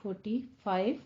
45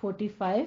45,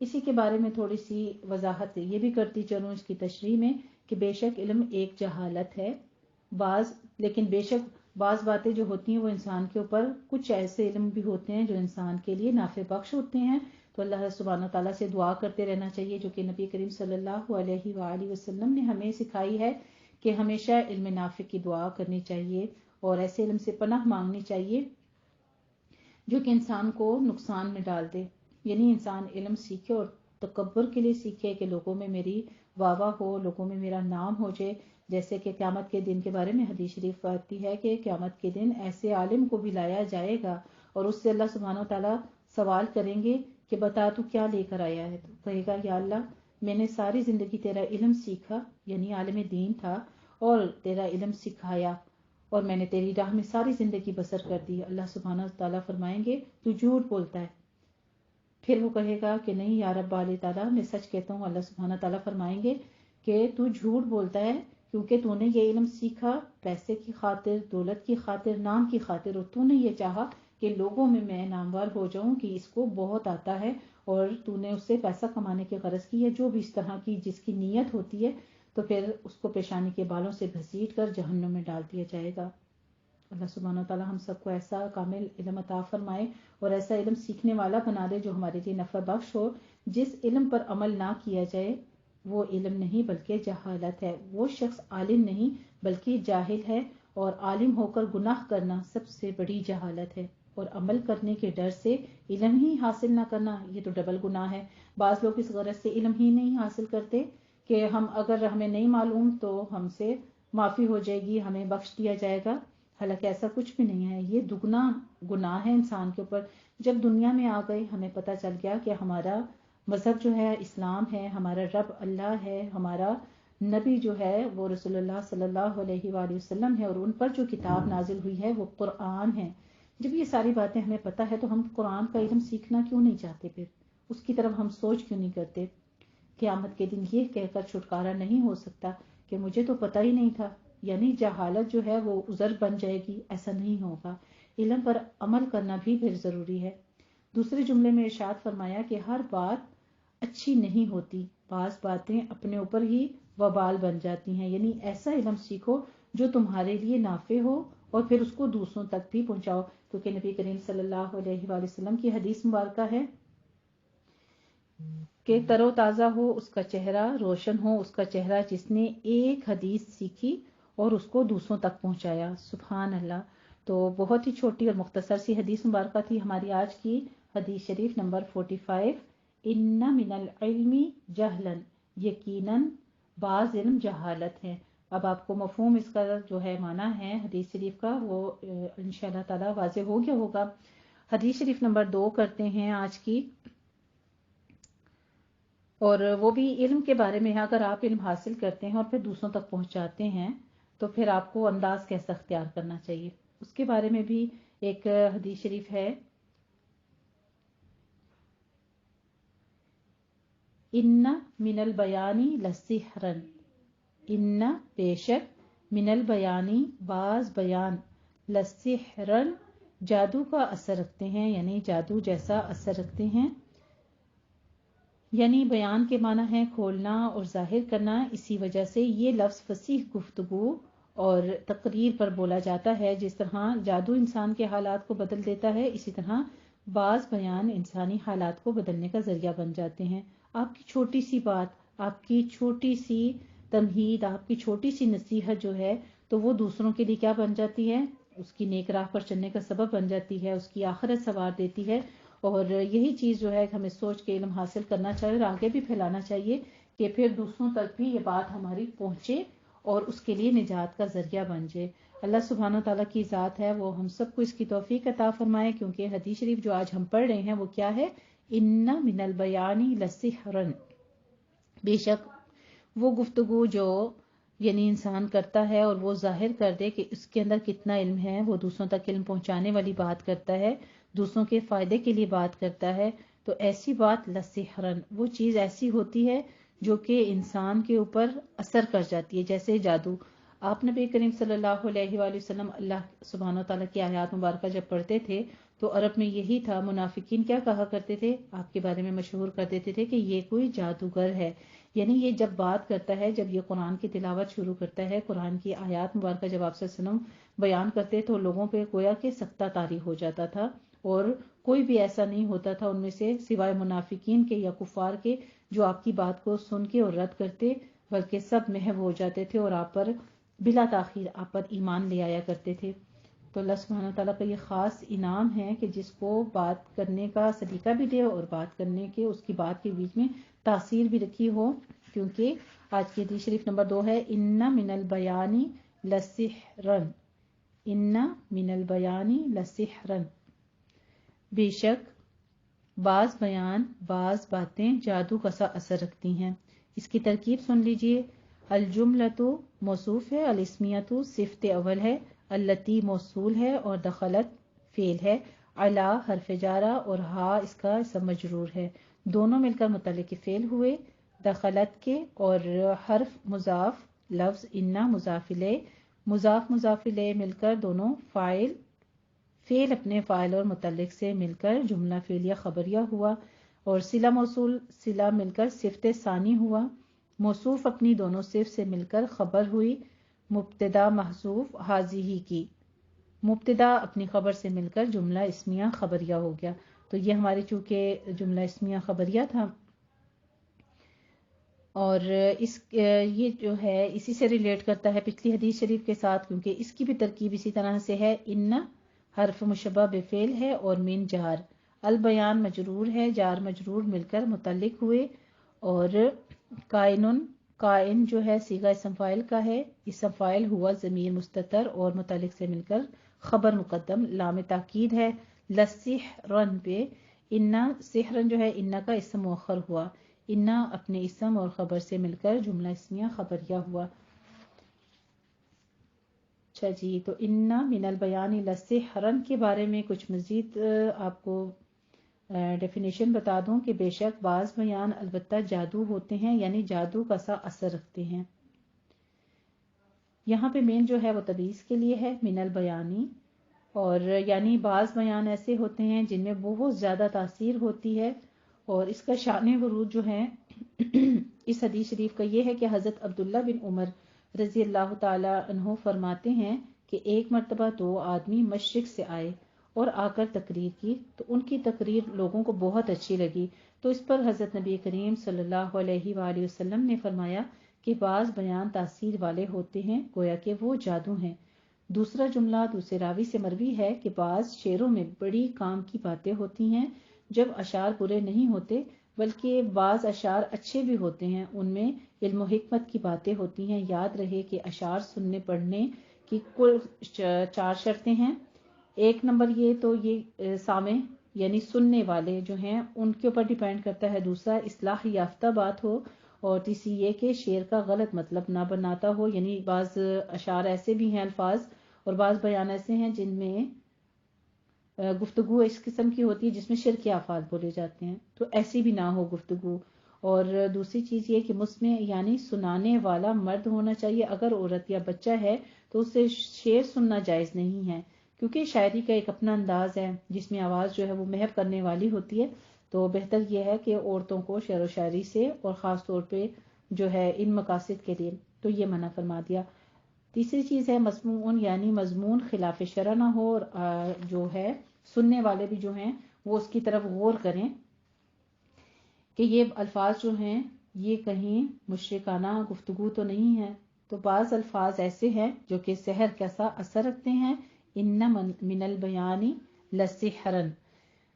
اسی کے بارے میں تھوڑی سی وضاحت یہ بھی کرتی چلوں اس کی تشریح میں کہ بے شک علم ایک جہالت ہے لیکن بے شک بعض باتیں جو ہوتی ہیں وہ انسان کے اوپر، کچھ ایسے علم بھی ہوتے ہیں جو انسان کے لیے نافع بخش ہوتے ہیں، تو اللہ سبحانہ تعالیٰ سے دعا کرتے رہنا چاہیے، جو کہ نبی کریم صلی اللہ علیہ وآلہ وسلم نے ہمیں سکھائی ہے کہ ہمیشہ علم نافع کی دعا کرنی چاہیے اور ایسے علم سے پناہ مانگنی چاہیے جو کہ انسان کو نقصان میں ڈال دے. یعنی انسان علم سیکھے اور تکبر کے لیے سیکھے کہ لوگوں میں میری واہ واہ ہو، لوگوں میں میرا نام ہو جائے. جیسے کہ قیامت کے دن کے بارے میں حدیث شریف آتی ہے کہ قیامت کے دن ایسے عالم کو بھی لایا جائے گا اور اس سے اللہ سبحانہ و تعالیٰ سوال کریں گے کہ بتا تو کیا لے کر آیا ہے. تو کہے گا یا اللہ میں نے ساری زندگی تیرا علم سیکھا، یعنی عالم دین تھا، اور تیرا علم سکھایا اور میں نے تیری راہ میں ساری زندگی بسر کر دی. اللہ سبحانہ تعالیٰ فرمائیں گے تو جھوٹ بولتا ہے. پھر وہ کہے گا کہ نہیں یا رب تعالیٰ میں سچ کہتا ہوں. اللہ سبحانہ تعالیٰ فرمائیں گے کہ تو جھوٹ بولتا ہے کیونکہ تو نے یہ علم سیکھا پیسے کی خاطر، دولت کی خاطر، نام کی خاطر، اور تو نے یہ چاہا کہ لوگوں میں نامور ہو جاؤں کہ اس کو بہت آتا ہے، اور تو نے اس سے پیسہ کمانے کی غرض کی ہے. جو بھی اس طرح کی جس کی نیت ہوتی ہے تو پھر اس کو پیشانی کے بالوں سے گھسیٹ کر جہنم میں ڈال دیا جائے گا. اللہ سبحانہ وتعالی ہم سب کو ایسا کامل علم عطا فرمائے اور ایسا علم سیکھنے والا بنا دے جو ہمارے لیے نفع بخش ہو. جس علم پر عمل نہ کیا جائے وہ علم نہیں بلکہ جہالت ہے. وہ شخص عالم نہیں بلکہ جاہل ہے، اور عالم ہو کر گناہ کرنا سب سے بڑی جہالت ہے، اور عمل کرنے کے ڈر سے علم ہی حاصل نہ کرنا یہ تو ڈبل گناہ ہے. بعض لوگ اس غرض سے علم ہی نہیں حاصل کرتے کہ اگر ہمیں نہیں معلوم تو ہم سے معافی ہو جائے گی، ہمیں بخش دیا جائے گا. حالانکہ ایسا کچھ بھی نہیں ہے، یہ دگنا گناہ ہے انسان کے اوپر. جب دنیا میں آ گئے ہمیں پتہ چل گیا کہ ہمارا مذہب جو ہے اسلام ہے، ہمارا رب اللہ ہے، ہمارا نبی جو ہے وہ رسول اللہ صلی اللہ علیہ وآلہ وسلم ہے، اور ان پر جو کتاب نازل ہوئی ہے وہ قرآن ہے. جب یہ ساری باتیں ہمیں پتہ ہے تو ہم قرآن کا علم سیکھنا کیوں نہیں چاہتے؟ پھر اس کی طرف ہم سوچ کیوں نہیں کرتے؟ قیامت کے دن یہ کہہ کر چھٹکارا نہیں ہو سکتا کہ مجھے تو پتہ ہی نہیں تھا، یعنی جہالت جو ہے وہ عذر بن جائے گی. ایسا نہیں ہوگا. علم پر عمل کرنا بھی پھر ضروری ہے. دوسرے جملے میں ارشاد فرمایا کہ ہر بات اچھی نہیں ہوتی، بعض باتیں اپنے اوپر ہی وبال بن جاتی ہیں. یعنی ایسا علم سیکھو جو تمہارے لیے نافع ہو اور پھر اس کو دوسروں تک بھی پہنچاؤ، کیونکہ نبی کریم صلی اللہ علیہ وآلہ وسلم کی حدیث مبارکہ ہے کہ تر و تازہ ہو اس کا چہرہ، روشن ہو اس کا چہرہ جس نے ایک حدیث سیکھی اور اس کو دوسروں تک پہنچایا. سبحان اللہ. تو بہت ہی چھوٹی اور مختصر سی حدیث مبارکہ تھی ہماری آج کی حدیث شریف نمبر 45. ان من العلم جہلا، یقیناً بعض علم جہالت ہے. اب آپ کو مفہوم اس کا جو ہے معنی ہے حدیث شریف کا وہ انشاءاللہ تعالی واضح ہو گیا ہوگا. حدیث شریف نمبر 2 کرتے ہیں آج کی، اور وہ بھی علم کے بارے میں ہے. اگر آپ علم حاصل کرتے ہیں اور پھر دوسروں تک پہنچاتے ہیں تو پھر آپ کو انداز کیسا اختیار کرنا چاہیے اس کے بارے میں بھی ایک حدیث شریف ہے. ان من البیانی لسحرا، ان بے شک، من البیانی بعض بیان، لسحرا جادو کا اثر رکھتے ہیں، یعنی جادو جیسا اثر رکھتے ہیں. یعنی بیان کے معنی ہے کھولنا اور ظاہر کرنا. اسی وجہ سے یہ لفظ فصیح گفتگو اور تقریر پر بولا جاتا ہے. جس طرح جادو انسان کے حالات کو بدل دیتا ہے، اسی طرح بعض بیان انسانی حالات کو بدلنے کا ذریعہ بن جاتے ہیں. آپ کی چھوٹی سی بات، آپ کی چھوٹی سی تمہید، آپ کی چھوٹی سی نصیحت جو ہے تو وہ دوسروں کے لیے کیا بن جاتی ہے؟ اس کی نیک راہ پر چلنے کا سبب بن جاتی ہے، اس کی آخرت سنوار دیتی ہے. اور یہی چیز جو ہے ہمیں سوچ کے علم حاصل کرنا چاہیے اور آگے بھی پھیلانا چاہیے کہ پھر دوسروں تک بھی یہ بات ہماری پہنچے اور اس کے لیے نجات کا ذریعہ بن جائے. اللہ سبحانہ و تعالیٰ کی ذات ہے وہ ہم سب کو اس کی توفیق عطا فرمائے. کیونکہ حدیث شریف جو آج ہم پڑھ رہے ہیں وہ کیا ہے؟ ان من البیانی لسحرا، بے شک وہ گفتگو جو یعنی انسان کرتا ہے اور وہ ظاہر کر دے کہ اس کے اندر کتنا علم ہے، وہ دوسروں تک علم پہنچانے والی بات کرتا ہے، دوسروں کے فائدے کے لیے بات کرتا ہے، تو ایسی بات لسحرا، وہ چیز ایسی ہوتی ہے جو کہ انسان کے اوپر اثر کر جاتی ہے جیسے جادو. آپ نبی کریم صلی اللہ علیہ وآلہ وسلم اللہ سبحانہ و تعالیٰ کی آیات مبارکہ جب پڑھتے تھے تو عرب میں یہی تھا. منافقین کیا کہا کرتے تھے؟ آپ کے بارے میں مشہور کر دیتے تھے کہ یہ کوئی جادوگر ہے. یعنی یہ جب بات کرتا ہے، جب یہ قرآن کی تلاوت شروع کرتا ہے، قرآن کی آیات مبارکہ جب آپ صلی اللہ علیہ وسلم بیان کرتے تو لوگوں پہ گویا کہ سکتہ طاری ہو جاتا تھا، اور کوئی بھی ایسا نہیں ہوتا تھا ان میں سے سوائے منافقین کے یا کفار کے جو آپ کی بات کو سن کے اور رد کرتے، بلکہ سب محو ہو جاتے تھے اور آپ پر بلا تاخیر آپ پر ایمان لے آیا کرتے تھے. تو اللہ سبحانہ تعالیٰ کا یہ خاص انعام ہے کہ جس کو بات کرنے کا سلیقہ بھی دے اور بات کرنے کے اس کی بات کے بیچ میں تاثیر بھی رکھی ہو. کیونکہ آج کی حدیث شریف نمبر 2 ہے، ان من البیانی لسحرن، ان من البیانی لسحرن، بے شک بعض بیان، بعض باتیں جادو کا سا اثر رکھتی ہیں. اس کی ترکیب سن لیجئے. الجملۃ موصوف ہے، الاسمیۃ صفت اول ہے، التی موصول ہے اور دخلت فعل ہے، علی حرف جارہ اور ہا اس کا اسم مجرور ہے. دونوں مل کر متعلق فعل ہوئے، دخلت کے، اور حرف مضاف لفظ انا مضاف الیہ، مضاف الیہ مل کر دونوں فاعل، فعل اپنے فاعل اور متعلق سے مل کر جملہ فعلیہ خبریہ ہوا، اور صلہ موصول صلہ مل کر صفت ثانی ہوا، موصوف اپنی دونوں صفت سے مل کر خبر ہوئی، مبتدا محذوف حاضی کی، مبتدا اپنی خبر سے مل کر جملہ اسمیہ خبریہ ہو گیا. تو یہ ہماری چونکہ جملہ اسمیہ خبریہ تھا، اور یہ جو ہے اسی سے ریلیٹ کرتا ہے پچھلی حدیث شریف کے ساتھ، کیونکہ اس کی بھی ترکیب اسی طرح سے ہے. ان حرف مشبہ بفعل ہے اور من جار، البیان مجرور ہے، جار مجرور مل کر متعلق ہوئے، اور کائن جو ہے صیغہ اسم فاعل کا ہے، اسم فاعل ہوا ضمیر مستتر اور متعلق سے مل کر خبر مقدم، لام تاکید ہے لسحرن پہ. انا سحرن جو ہے انا کا اسم مؤخر ہوا، انا اپنے اسم اور خبر سے مل کر جملہ اسمیہ خبریہ ہوا. اچھا جی، تو انا من البیان لسحرن کے بارے میں کچھ مزید آپ کو ڈیفینیشن بتا دوں کہ بے شک بعض بیان البتہ جادو ہوتے ہیں، یعنی جادو کا سا اثر رکھتے ہیں. یہاں پہ مین جو ہے وہ تبعیض کے لیے ہے، من البیانی، اور یعنی بعض بیان ایسے ہوتے ہیں جن میں بہت زیادہ تاثیر ہوتی ہے. اور اس کا شان ورود جو ہے اس حدیث شریف کا یہ ہے کہ حضرت عبداللہ بن عمر رضی اللہ تعالی عنہ فرماتے ہیں کہ ایک مرتبہ 2 آدمی مشرق سے آئے اور آ کر تقریر کی، تو ان کی تقریر لوگوں کو بہت اچھی لگی. تو اس پر حضرت نبی کریم صلی اللہ علیہ وآلہ وسلم نے فرمایا کہ بعض بیان تاثیر والے ہوتے ہیں، گویا کہ وہ جادو ہیں. دوسرا جملہ دوسرے راوی سے مروی ہے کہ بعض شعروں میں بڑی کام کی باتیں ہوتی ہیں، جب اشعار برے نہیں ہوتے بلکہ بعض اشعار اچھے بھی ہوتے ہیں، ان میں علم و حکمت کی باتیں ہوتی ہیں. یاد رہے کہ اشعار سننے پڑھنے کی کل 4 شرطیں ہیں. ایک نمبر یہ تو یہ سامع یعنی سننے والے جو ہیں ان کے اوپر ڈیپینڈ کرتا ہے. دوسرا اصلاح یافتہ بات ہو، اور تیسری یہ کہ شعر کا غلط مطلب نہ بناتا ہو. یعنی بعض اشعار ایسے بھی ہیں الفاظ اور بعض بیان ایسے ہیں جن میں گفتگو اس قسم کی ہوتی ہے جس میں شرکی الفاظ بولے جاتے ہیں، تو ایسی بھی نہ ہو گفتگو. اور دوسری چیز یہ کہ مسمع یعنی سنانے والا مرد ہونا چاہیے. اگر عورت یا بچہ ہے تو اسے شعر سننا جائز نہیں ہے، کیونکہ شاعری کا ایک اپنا انداز ہے جس میں آواز جو ہے وہ محو کرنے والی ہوتی ہے. تو بہتر یہ ہے کہ عورتوں کو شعر و شاعری سے، اور خاص طور پہ جو ہے ان مقاصد کے لیے، تو یہ منع فرما دیا. تیسری چیز ہے مسموعن، یعنی مضمون خلاف شرع نہ ہو، اور جو ہے سننے والے بھی جو ہیں وہ اس کی طرف غور کریں کہ یہ الفاظ جو ہیں یہ کہیں مشرکانہ گفتگو تو نہیں ہے. تو بعض الفاظ ایسے ہیں جو کہ سحر کیسا اثر رکھتے ہیں. ان من البیانی لسحرن،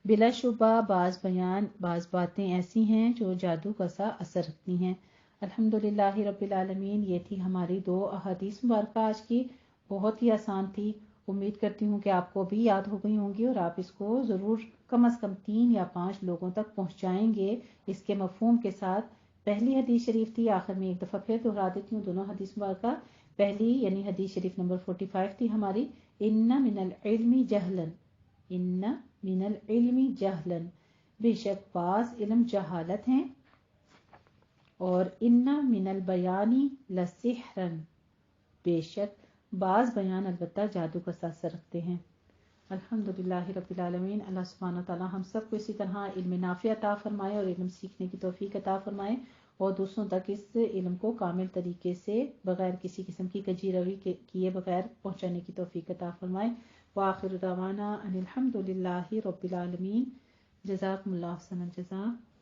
بلا شبہ بعض بیان، بعض باتیں ایسی ہیں جو جادو کا سا اثر رکھتی ہیں. الحمدللہ رب العالمین. یہ تھی ہماری 2 احادیث مبارکہ آج کی، بہت ہی آسان تھی. امید کرتی ہوں کہ آپ کو بھی یاد ہو گئی ہوں گی، اور آپ اس کو ضرور کم از کم 3 یا 5 لوگوں تک پہنچائیں گے اس کے مفہوم کے ساتھ. پہلی حدیث شریف تھی، آخر میں ایک دفعہ پھر دہرا دیتی ہوں دونوں حدیث مبارکہ. پہلی یعنی حدیث شریف نمبر 45 تھی ہماری، ان من العلم جہلا، ان من العلم جہلا، بے شک بعض علم جہالت ہیں، اور ان من البیانی لسحرا، بے شک بعض بیان البتہ جادو کا اثر رکھتے ہیں. الحمدللہ رب العالمین. اللہ سبحانہ تعالی ہم سب کو اسی طرح علم نافع عطا فرمائے اور علم سیکھنے کی توفیق عطا فرمائے اور دوسروں تک اس علم کو کامل طریقے سے بغیر کسی قسم کی کجی روی کیے بغیر پہنچانے کی توفیق عطا فرمائے. وآخر دعوانا ان الحمدللہ رب العالمین. جزاکم اللہ احسن الجزاء.